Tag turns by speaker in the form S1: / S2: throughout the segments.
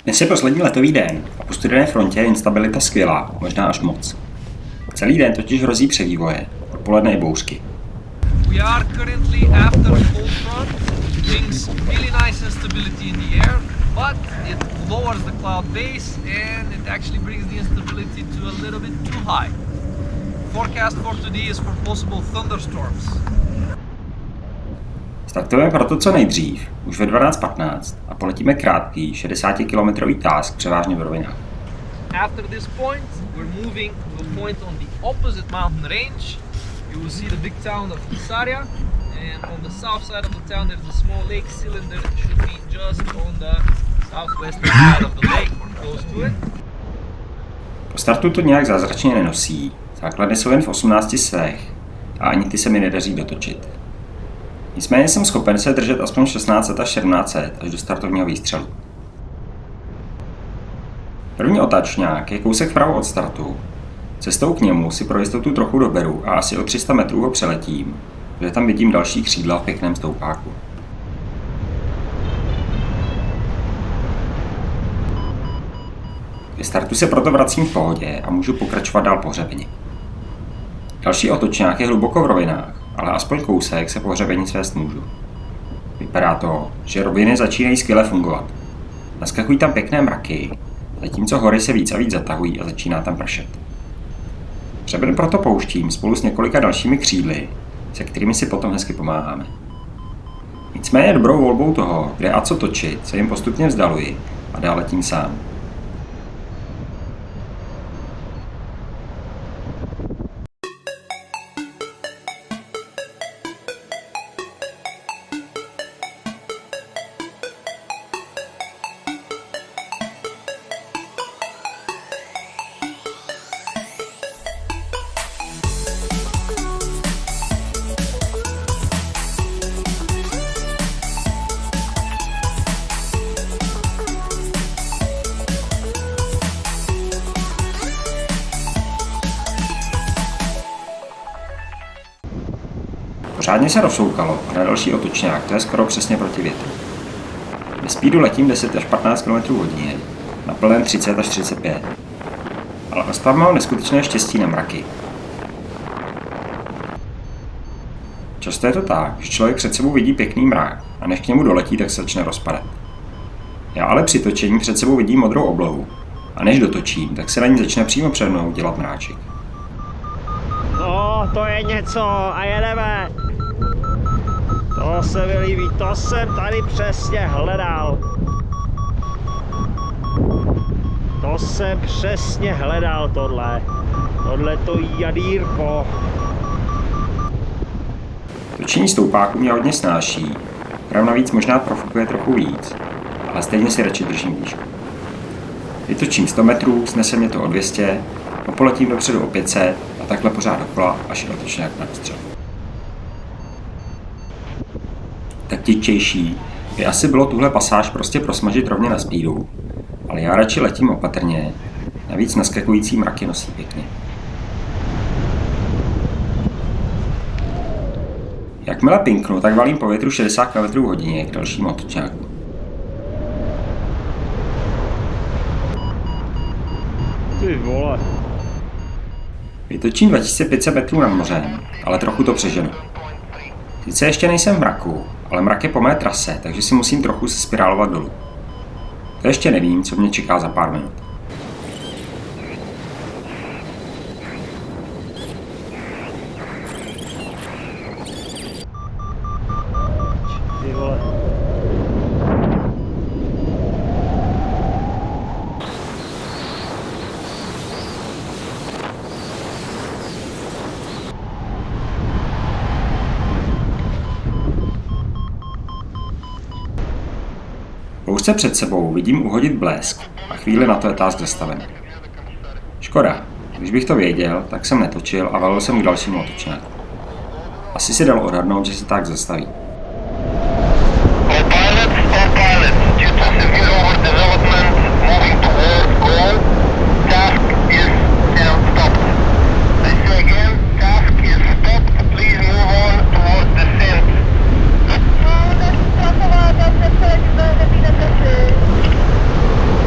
S1: Dnes je poslední letový den a po studené frontě je instabilita skvělá, možná až moc. Celý den totiž hrozí převývoje, odpoledne i bouřky.
S2: We are currently after a cold front, brings really nice instability in the air, but it lowers the cloud base and it actually brings the instability to a little bit too high. Forecast for today is for possible thunderstorms.
S1: Startujeme proto co nejdřív, už ve 12:15 a poletíme krátký 60-kilometrový task převážně v rovinách.
S2: After this point, we're moving to a point on the opposite mountain range. You will see the big town of Isaria, and on the south side of the town there's a small lake cylinder. It should be just on the southwestern side of the lake or close to it.
S1: Po startu to nějak zázračně nenosí, základny jsou jen v 18 svech a ani ty se mi nedaří dotočit. Nicméně jsem schopen se držet aspoň 1600 až 1700 až do startovního výstřelu. První otačňák je kousek vpravo od startu. Cestou k němu si pro jistotu trochu doberu a asi o 300 metrů ho přeletím, protože tam vidím další křídla v pěkném stoupáku. Ke startu se proto vracím v pohodě a můžu pokračovat dál po hřebeni. Další otočňák je hluboko v rovinách, ale aspoň kousek se po hřebeni svést můžu. Vypadá to, že roviny začínají skvěle fungovat. Naskakují tam pěkné mraky, zatímco hory se víc a víc zatahují a začíná tam pršet. Hřeben proto pouštím spolu s několika dalšími křídly, se kterými si potom hezky pomáháme. Nicméně dobrou volbou toho, kde a co točit, se jim postupně vzdaluji a dál letím sám. Pořádně se rozsoukalo a na další otočňák, to je skoro přesně proti větru. Ve speedu letím 10 až 15 km/h, na plném 30 až 35. Ale Ostav mám neskutečné štěstí na mraky. Často je to tak, že člověk před sebou vidí pěkný mrak a než k němu doletí, tak se začne rozpadat. Já ale při točení před sebou vidím modrou oblohu a než dotočím, tak se na ní začne přímo před mnou dělat mráček.
S3: No, to je něco a jedeme. To se mi líbí, to jsem tady přesně hledal. To jsem přesně hledal tohle to jadírko.
S1: Točení stoupáku mě hodně snáší, prav navíc možná profukuje trochu víc, ale stejně si radši držím výšku. Vytočím 100 metrů, snese mě to o 200, a poletím dopředu o 500 a takhle pořád dokola, až je otočňák na dostřel. Taktičtější by asi bylo tuhle pasáž prostě prosmažit rovně na speedu, ale já radši letím opatrně, navíc naskakující mraky nosí pěkně. Jakmile pinknu, tak valím po větru 60 km/h k dalšímu otočňáku.
S3: Ty vole.
S1: Vytočím 2500 metrů nad mořem, ale trochu to přeženu. Sice ještě nejsem v mraku, ale mrak je po mé trase, takže si musím trochu se spirálovat dolů. To ještě nevím, co mě čeká za pár minut.
S3: Ty vole.
S1: Pouze před sebou vidím uhodit blesk a chvíli na to je task zastaven. Škoda, když bych to věděl, tak jsem netočil a valil jsem k dalšímu otočňáku. Asi si dalo odhadnout, že se tak zastaví.
S4: All pilots, due to severe overdevelopment, moving towards goal, task is stopped. I say again, task is stopped, please move on towards descent.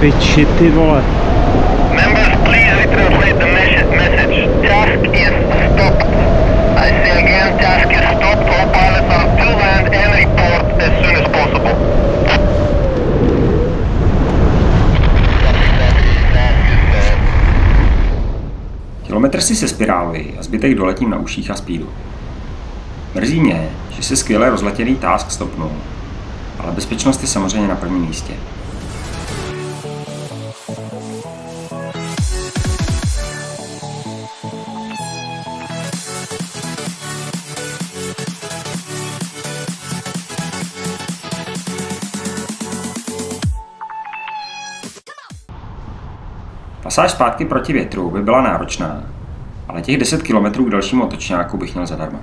S3: piči, ty vole.
S4: Members, please retranslate the message. Task is stopped. I say again, task is stopped. All pilots are to land and report as soon as possible.
S1: Kilometr si se spiráluji a zbytek doletím na uších a speedu. Mrzí mě, že se skvěle rozletěný task stopnul, ale bezpečnost je samozřejmě na prvním místě. Pasáž zpátky proti větru by byla náročná, ale těch 10 km k dalšímu otočňáku bych měl zadarmo.